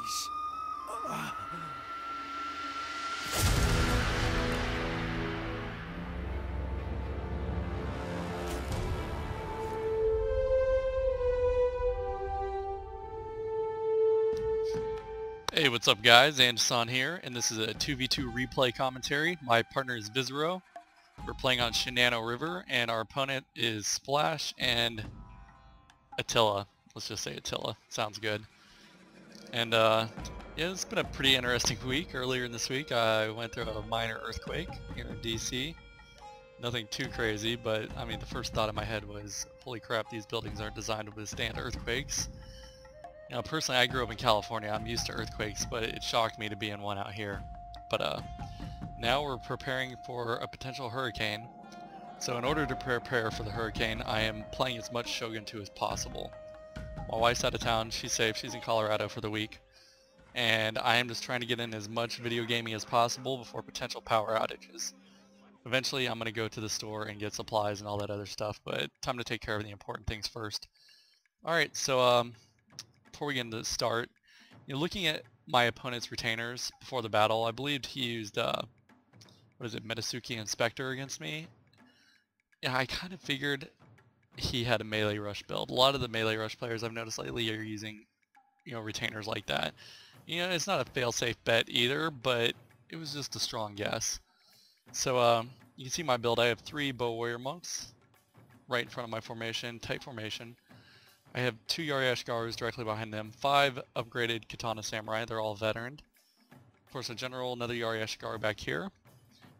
Hey, what's up guys? Anderson here, and this is a 2v2 replay commentary. My partner is Vizeroh. We're playing on Shinano River, and our opponent is Splash and Attila. Let's just say Attila. Sounds good. And yeah, it's been a pretty interesting week. Earlier in this week, I went through a minor earthquake here in DC. Nothing too crazy, but I mean, the first thought in my head was, holy crap, these buildings aren't designed to withstand earthquakes. You know, personally, I grew up in California. I'm used to earthquakes, but it shocked me to be in one out here. But now we're preparing for a potential hurricane. So in order to prepare for the hurricane, I am playing as much Shogun 2 as possible. My wife's out of town. She's safe. She's in Colorado for the week. And I am just trying to get in as much video gaming as possible before potential power outages. Eventually, I'm going to go to the store and get supplies and all that other stuff, but time to take care of the important things first. Alright, so before we get into the start, looking at my opponent's retainers before the battle, I believed he used, Metasuki Inspector against me. Yeah, I kind of figured he had a melee rush build. A lot of the melee rush players I've noticed lately are using, retainers like that. It's not a fail-safe bet either, but it was just a strong guess. So, you can see my build. I have 3 bow warrior monks right in front of my formation, tight formation. I have 2 Yari Ashgarus directly behind them, 5 upgraded Katana Samurai, they're all veteran. Of course a general, another Yari Ashgaru back here.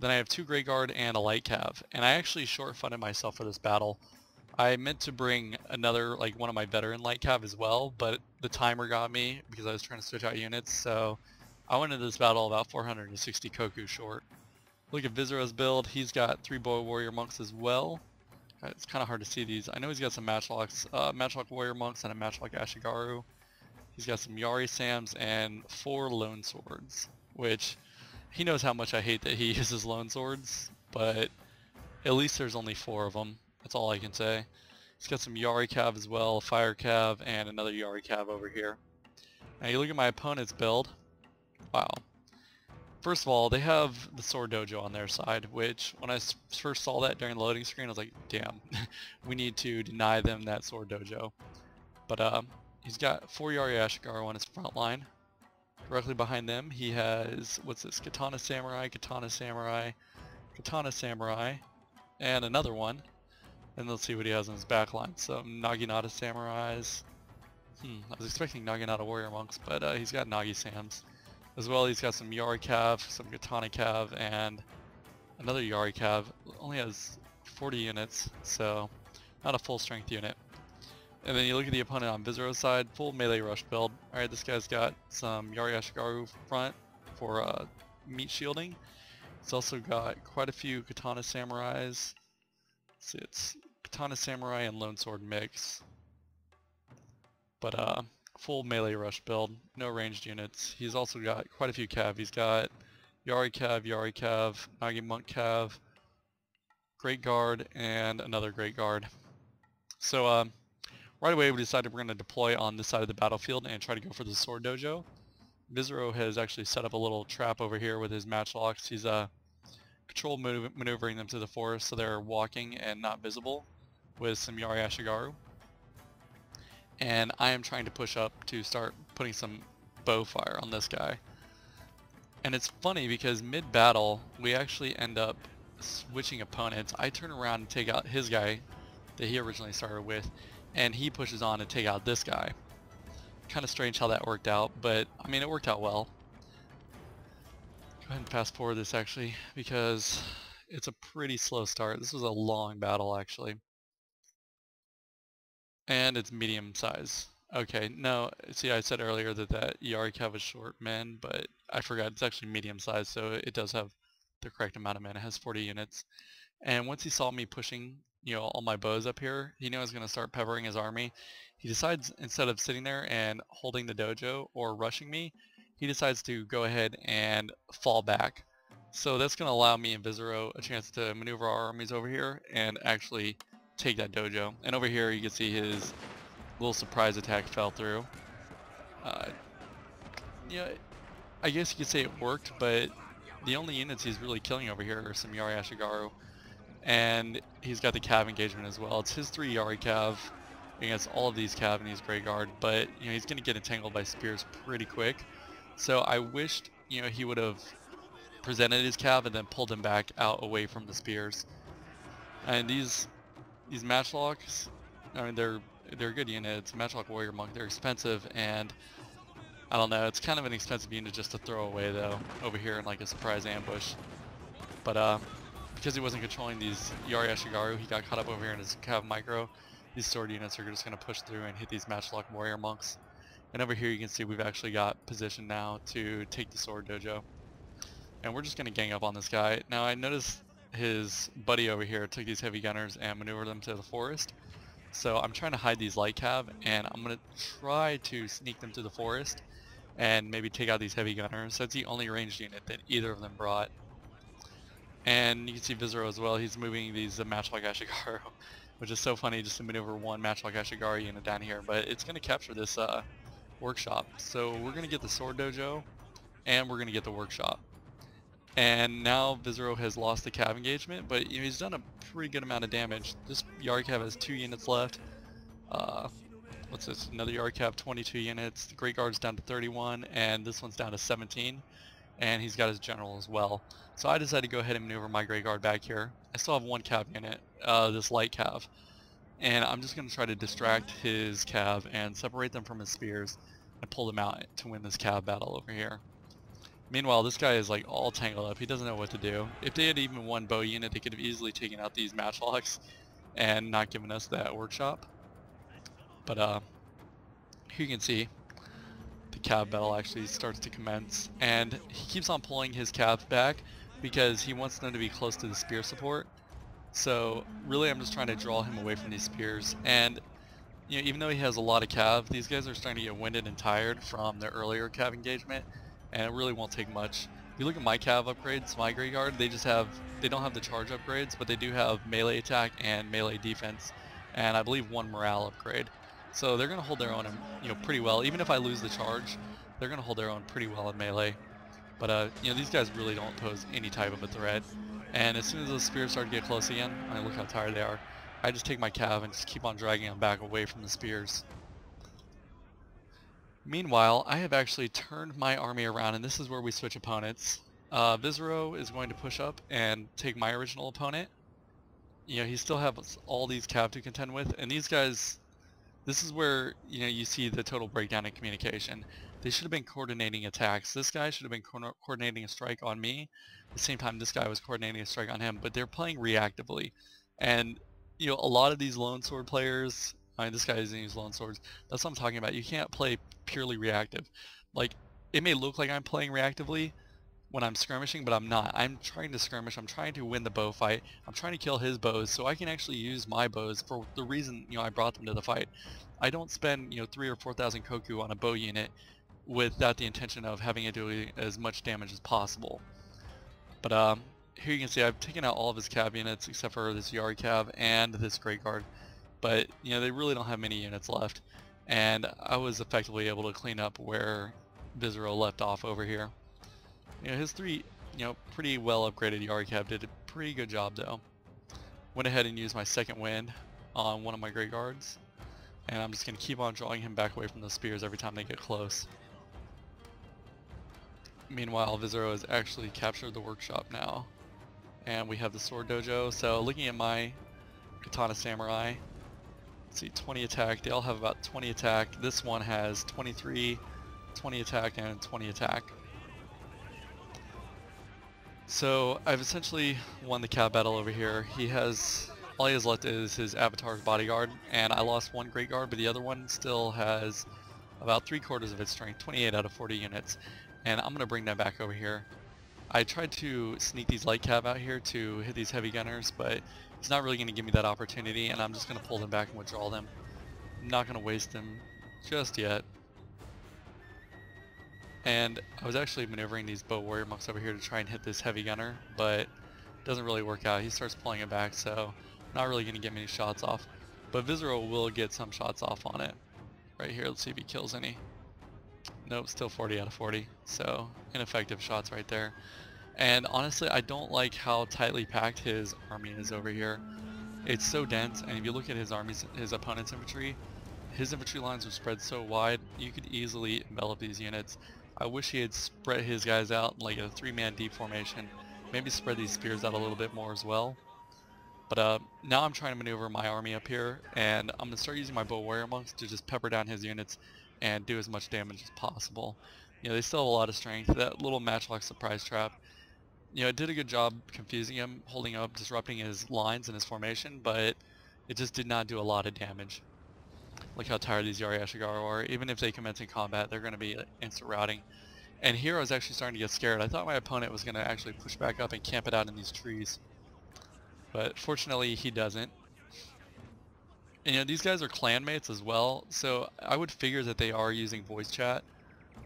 Then I have 2 Grey Guard and a Light Cav. And I actually short-funded myself for this battle. I meant to bring another, one of my veteran Light Cav as well, but the timer got me because I was trying to switch out units, so I went into this battle about 460 Koku short. Look at Vizeroh's build, he's got 3 Bow Warrior Monks as well. It's kind of hard to see these. I know he's got some Matchlocks, Matchlock Warrior Monks and a Matchlock Ashigaru. He's got some Yari Sams and 4 loanswords, which he knows how much I hate that he uses loanswords, but at least there's only 4 of them. That's all I can say. He's got some Yari Cav as well, a Fire Cav, and another Yari Cav over here. Now you look at my opponent's build. Wow. First of all, they have the Sword Dojo on their side, which when I first saw that during the loading screen, I was like, damn, we need to deny them that Sword Dojo. But he's got 4 Yari Ashigaru on his front line. Directly behind them, he has, what's this, Katana Samurai, Katana Samurai, Katana Samurai, and another one. And let's see what he has on his back line. Some Naginata Samurais. I was expecting Naginata Warrior Monks, but he's got Nagi Sams. As well, he's got some Yari Cav, some Katana Cav, and another Yari Cav. Only has 40 units, so not a full strength unit. And then you look at the opponent on Vizeroh's side, full melee rush build. Alright, this guy's got some Yari Ashigaru front for meat shielding. He's also got quite a few Katana Samurais. Let's see, it's Katana Samurai and Loansword mix. But full melee rush build, no ranged units. He's also got quite a few Cav. He's got Yari Cav, Nagi Monk Cav, Great Guard, and another Great Guard. So right away we decided we're going to deploy on this side of the battlefield and try to go for the Sword Dojo. Vizeroh has actually set up a little trap over here with his Matchlocks. He's control maneuvering them to the forest so they're walking and not visible with some Yari Ashigaru. And I am trying to push up to start putting some bow fire on this guy. And it's funny because mid-battle, we actually end up switching opponents. I turn around and take out his guy that he originally started with, and he pushes on to take out this guy. Kind of strange how that worked out, but I mean, it worked out well. Go ahead and fast forward this actually, because it's a pretty slow start. This was a long battle actually. And it's medium size. Okay, no, see I said earlier that Yari Cav was short men, but I forgot it's actually medium size, so it does have the correct amount of men. It has 40 units. And once he saw me pushing, all my bows up here, he knew I was going to start peppering his army. He decides, instead of sitting there and holding the dojo or rushing me, he decides to go ahead and fall back. So that's going to allow me and Vizeroh a chance to maneuver our armies over here and actually take that dojo. And over here you can see his little surprise attack fell through. you know, I guess you could say it worked, but the only units he's really killing over here are some Yari Ashigaru, and he's got the cav engagement as well. It's his 3 Yari cav against all of these cav and he's Grey Guard, but you know he's going to get entangled by spears pretty quick. So I wished he would have presented his cav and then pulled him back out away from the spears. And these matchlocks, I mean they're a good unit. It's a matchlock warrior monk. They're expensive, and I don't know, it's kind of an expensive unit just to throw away though over here in like a surprise ambush. But because he wasn't controlling these Yari Ashigaru, he got caught up over here in his cav micro. These sword units are just going to push through and hit these matchlock warrior monks. And over here you can see we've actually got position now to take the sword dojo. And we're just going to gang up on this guy. Now I noticed his buddy over here took these heavy gunners and maneuvered them to the forest. So I'm trying to hide these light cav, and I'm going to try to sneak them to the forest and maybe take out these heavy gunners. That's the only ranged unit that either of them brought. And you can see Vizeroh as well. He's moving these matchlock Ashigaru, which is so funny just to maneuver one matchlock Ashigaru unit down here. But it's going to capture this workshop. So we're going to get the sword dojo, and we're going to get the workshop. And now Vizeroh has lost the cav engagement, but he's done a pretty good amount of damage. This Yari cav has 2 units left. What's this? Another Yari cav, 22 units. The Great Guard's down to 31, and this one's down to 17. And he's got his general as well. So I decided to go ahead and maneuver my Great Guard back here. I still have 1 cav unit, this light cav. And I'm just going to try to distract his cav and separate them from his spears and pull them out to win this cav battle over here. Meanwhile, this guy is like all tangled up. He doesn't know what to do. If they had even 1 bow unit, they could have easily taken out these matchlocks and not given us that workshop. But here you can see the cav battle actually starts to commence, and he keeps on pulling his cav back because he wants them to be close to the spear support. So really I'm just trying to draw him away from these spears. And even though he has a lot of cav, these guys are starting to get winded and tired from their earlier cav engagement, and it really won't take much. If you look at my cav upgrades, my Grey Guard, they don't have the charge upgrades, but they do have melee attack and melee defense, and I believe 1 morale upgrade. So they're going to hold their own, pretty well. Even if I lose the charge, they're going to hold their own pretty well in melee. But these guys really don't pose any type of a threat. And as soon as those spears start to get close again, I mean, look how tired they are. I just take my cav and just keep on dragging them back away from the spears. Meanwhile, I have actually turned my army around, and this is where we switch opponents. Vizeroh is going to push up and take my original opponent. He still has all these cav to contend with, and these guys, this is where you see the total breakdown in communication. They should have been coordinating attacks. This guy should have been coordinating a strike on me. At the same time, this guy was coordinating a strike on him, but they're playing reactively. And a lot of these loansword players, I mean, this guy doesn't use loanswords. That's what I'm talking about. You can't play purely reactive. Like, it may look like I'm playing reactively when I'm skirmishing, but I'm not. I'm trying to skirmish. I'm trying to win the bow fight. I'm trying to kill his bows so I can actually use my bows for the reason I brought them to the fight. I don't spend 3,000 or 4,000 koku on a bow unit without the intention of having it do as much damage as possible. But here you can see I've taken out all of his cav units except for this Yari cav and this Great Guard. But they really don't have many units left, and I was effectively able to clean up where Vizeroh left off over here. His 3 pretty well upgraded Yari cav did a pretty good job though. Went ahead and used my second wind on one of my Great Guards, and I'm just going to keep on drawing him back away from those spears every time they get close. Meanwhile, Vizeroh has actually captured the workshop now, and we have the sword dojo. So looking at my katana samurai, let's see, 20 attack. They all have about 20 attack. This one has 23, 20 attack, and 20 attack. So I've essentially won the cav battle over here. All he has left is his avatar's bodyguard, and I lost 1 Great Guard, but the other one still has about 3/4 of its strength, 28 out of 40 units. And I'm going to bring that back over here. I tried to sneak these light cav out here to hit these heavy gunners, but it's not really going to give me that opportunity, and I'm just going to pull them back and withdraw them. I'm not going to waste them just yet. And I was actually maneuvering these bow warrior monks over here to try and hit this heavy gunner, but it doesn't really work out. He starts pulling it back, so I'm not really going to get many shots off. But Vizeroh will get some shots off on it. Right here, let's see if he kills any. Nope, still 40 out of 40. So ineffective shots right there. And honestly, I don't like how tightly packed his army is over here. It's so dense, and if you look at his opponent's infantry, his infantry lines are spread so wide, you could easily envelop these units. I wish he had spread his guys out in like a 3-man deep formation. Maybe spread these spears out a little bit more as well. But now I'm trying to maneuver my army up here, and I'm going to start using my bow warrior monks to just pepper down his units and do as much damage as possible. You know, they still have a lot of strength. That little matchlock surprise trap, you know, it did a good job confusing him, holding up, disrupting his lines and his formation, but it just did not do a lot of damage. Look how tired these Yari Ashigaru are. Even if they commence in combat, they're going to be instant routing. And here I was actually starting to get scared. I thought my opponent was going to actually push back up and camp it out in these trees. But fortunately, he doesn't. And, you know, these guys are clanmates as well, so I would figure that they are using voice chat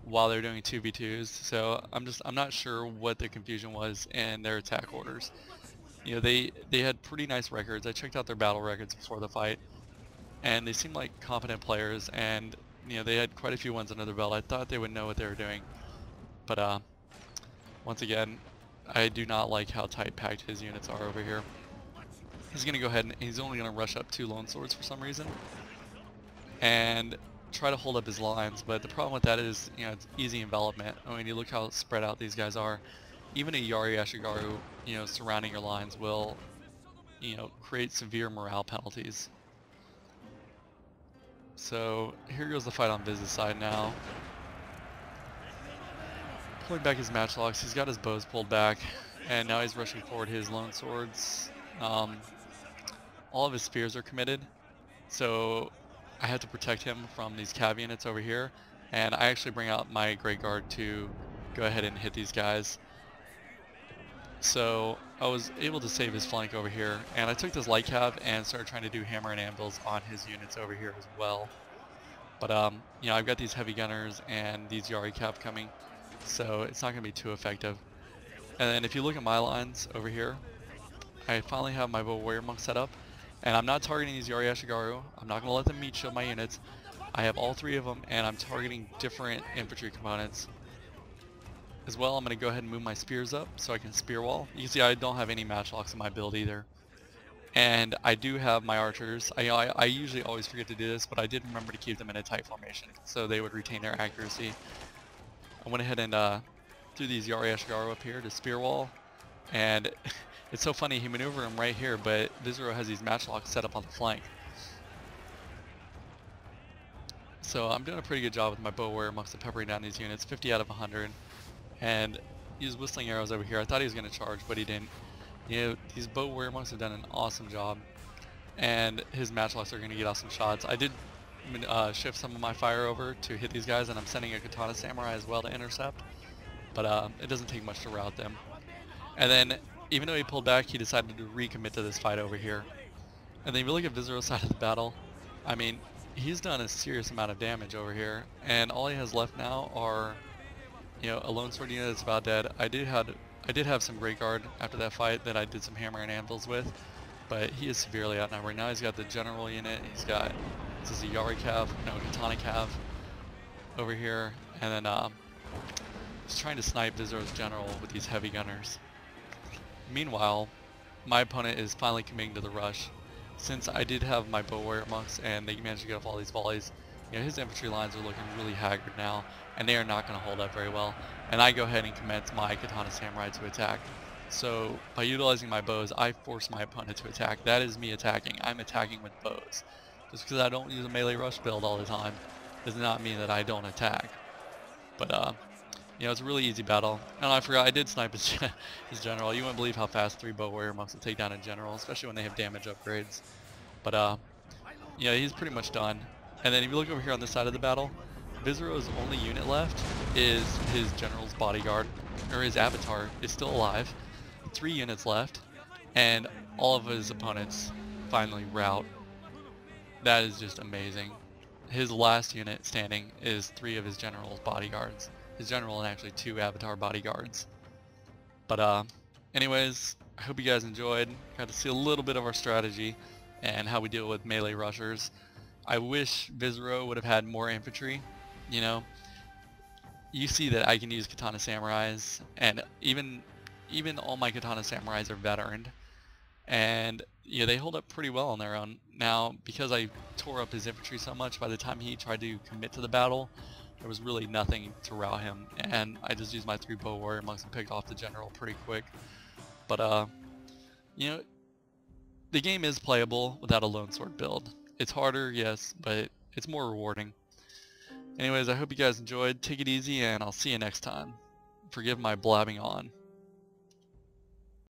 while they're doing 2v2s. So I'm not sure what the confusion was in their attack orders. You know, they had pretty nice records. I checked out their battle records before the fight, and they seemed like competent players, and you know, they had quite a few ones under their belt. I thought they would know what they were doing. But once again, I do not like how tight packed his units are over here. He's going to go ahead and he's only going to rush up 2 loanswords for some reason and try to hold up his lines, but the problem with that is, you know, it's easy envelopment. I mean, you look how spread out these guys are. Even a Yari Ashigaru, you know, surrounding your lines will, you know, create severe morale penalties. So here goes the fight on Viz's side now. Pulling back his matchlocks, he's got his bows pulled back, and now he's rushing forward his loanswords. All of his spears are committed, so I had to protect him from these cav units over here, and I actually bring out my Great Guard to go ahead and hit these guys. So I was able to save his flank over here, and I took this light cav and started trying to do hammer and anvils on his units over here as well. But you know, I've got these heavy gunners and these Yari cav coming, so it's not going to be too effective. And then if you look at my lines over here, I finally have my bow warrior monk set up, and I'm not targeting these Yari Ashigaru. I'm not going to let them meat shield my units. I have all 3 of them, and I'm targeting different infantry components. As well, I'm going to go ahead and move my spears up so I can spear wall. You can see I don't have any matchlocks in my build either. And I do have my archers. I usually always forget to do this, but I did remember to keep them in a tight formation so they would retain their accuracy. I went ahead and threw these Yari Ashigaru up here to spear wall, and it's so funny, he maneuvered them right here, but Vizeroh has these matchlocks set up on the flank. So I'm doing a pretty good job with my bow warrior amongst the peppering down these units, 50 out of 100. And he's whistling arrows over here. I thought he was going to charge, but he didn't. You know, these bow warrior monks have done an awesome job, and his matchlocks are going to get awesome shots. I did shift some of my fire over to hit these guys, and I'm sending a katana samurai as well to intercept, but it doesn't take much to rout them. And then, even though he pulled back, he decided to recommit to this fight over here. And then if you look at Vizeroh's side of the battle, I mean, he's done a serious amount of damage over here, and all he has left now are, you know, a loansword unit that's about dead. I did have some Great Guard after that fight that I did some hammer and anvils with, but he is severely outnumbered. Now he's got the general unit, he's got, this is a Yari cav, no, katana cav over here, and then he's trying to snipe Vizeroh's general with these heavy gunners. Meanwhile, my opponent is finally committing to the rush. Since I did have my bow warrior monks and they managed to get off all these volleys, you know, his infantry lines are looking really haggard now, and they are not going to hold up very well. And I go ahead and commence my katana samurai to attack. So by utilizing my bows, I force my opponent to attack. That is me attacking. I'm attacking with bows. Just because I don't use a melee rush build all the time does not mean that I don't attack. But you know, it's a really easy battle. And I forgot, I did snipe his general. You wouldn't believe how fast 3 bow warrior monks will take down a general, especially when they have damage upgrades. But yeah, he's pretty much done. And then if you look over here on this side of the battle, Vizeroh's only unit left is his general's bodyguard, or his avatar is still alive. 3 units left, and all of his opponents finally rout. That is just amazing. His last unit standing is 3 of his general's bodyguards. His general and actually 2 avatar bodyguards. But anyways, I hope you guys enjoyed. Got to see a little bit of our strategy and how we deal with melee rushers. I wish Vizeroh would have had more infantry. You know, you see that I can use katana samurais, and even all my katana samurais are veteran, and yeah, they hold up pretty well on their own. Now, because I tore up his infantry so much, by the time he tried to commit to the battle, there was really nothing to rout him, and I just used my 3-bow warrior monks and picked off the general pretty quick. But you know, the game is playable without a loansword build. It's harder, yes, but it's more rewarding. Anyways, I hope you guys enjoyed. Take it easy, and I'll see you next time. Forgive my blabbing on.